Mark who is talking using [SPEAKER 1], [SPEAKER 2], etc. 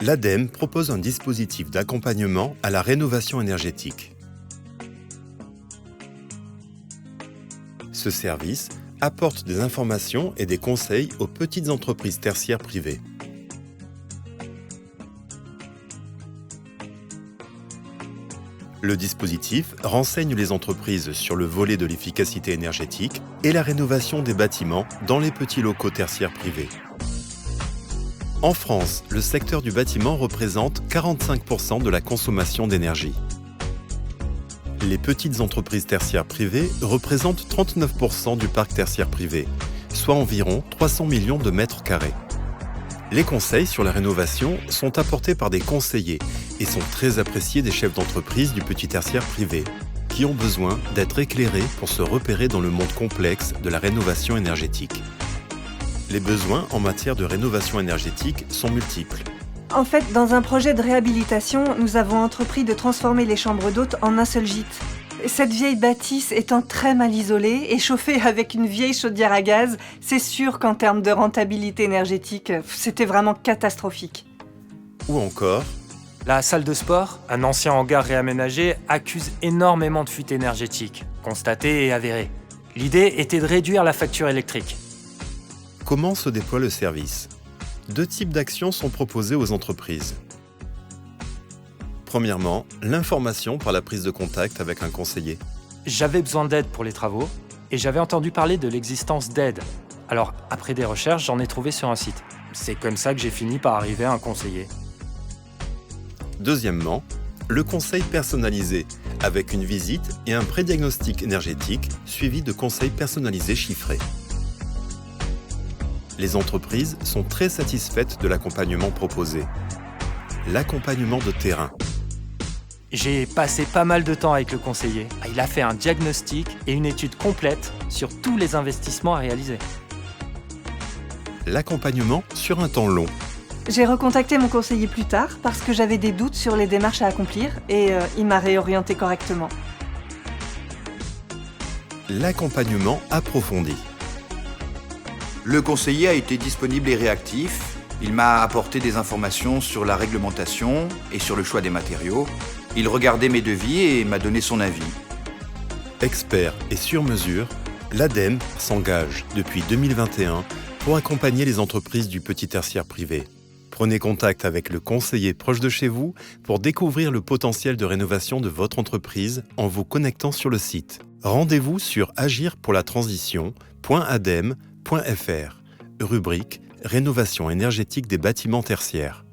[SPEAKER 1] l'ADEME propose un dispositif d'accompagnement à la rénovation énergétique. Ce service apporte des informations et des conseils aux petites entreprises tertiaires privées. Le dispositif renseigne les entreprises sur le volet de l'efficacité énergétique et la rénovation des bâtiments dans les petits locaux tertiaires privés. En France, le secteur du bâtiment représente 45% de la consommation d'énergie. Les petites entreprises tertiaires privées représentent 39% du parc tertiaire privé, soit environ 300 millions de mètres carrés. Les conseils sur la rénovation sont apportés par des conseillers et sont très appréciés des chefs d'entreprise du petit tertiaire privé, qui ont besoin d'être éclairés pour se repérer dans le monde complexe de la rénovation énergétique. Les besoins en matière de rénovation énergétique sont multiples.
[SPEAKER 2] En fait, dans un projet de réhabilitation, nous avons entrepris de transformer les chambres d'hôtes en un seul gîte. Cette vieille bâtisse étant très mal isolée et chauffée avec une vieille chaudière à gaz, c'est sûr qu'en termes de rentabilité énergétique, c'était vraiment catastrophique.
[SPEAKER 1] Ou encore,
[SPEAKER 3] la salle de sport, un ancien hangar réaménagé, accuse énormément de fuites énergétiques, constatées et avérées. L'idée était de réduire la facture électrique.
[SPEAKER 1] Comment se déploie le service ? 2 types d'actions sont proposées aux entreprises. Premièrement, l'information par la prise de contact avec un conseiller.
[SPEAKER 3] J'avais besoin d'aide pour les travaux et j'avais entendu parler de l'existence d'aides. Alors, après des recherches, j'en ai trouvé sur un site. C'est comme ça que j'ai fini par arriver à un conseiller.
[SPEAKER 1] Deuxièmement, le conseil personnalisé, avec une visite et un prédiagnostic énergétique suivi de conseils personnalisés chiffrés. Les entreprises sont très satisfaites de l'accompagnement proposé. L'accompagnement de terrain.
[SPEAKER 3] J'ai passé pas mal de temps avec le conseiller. Il a fait un diagnostic et une étude complète sur tous les investissements à réaliser.
[SPEAKER 1] L'accompagnement sur un temps long.
[SPEAKER 2] J'ai recontacté mon conseiller plus tard parce que j'avais des doutes sur les démarches à accomplir et il m'a réorienté correctement.
[SPEAKER 1] L'accompagnement approfondi.
[SPEAKER 4] Le conseiller a été disponible et réactif. Il m'a apporté des informations sur la réglementation et sur le choix des matériaux. Il regardait mes devis et m'a donné son avis.
[SPEAKER 1] Expert et sur mesure, l'ADEME s'engage depuis 2021 pour accompagner les entreprises du petit tertiaire privé. Prenez contact avec le conseiller proche de chez vous pour découvrir le potentiel de rénovation de votre entreprise en vous connectant sur le site. Rendez-vous sur agirpourlatransition.adem.fr, rubrique Rénovation énergétique des bâtiments tertiaires.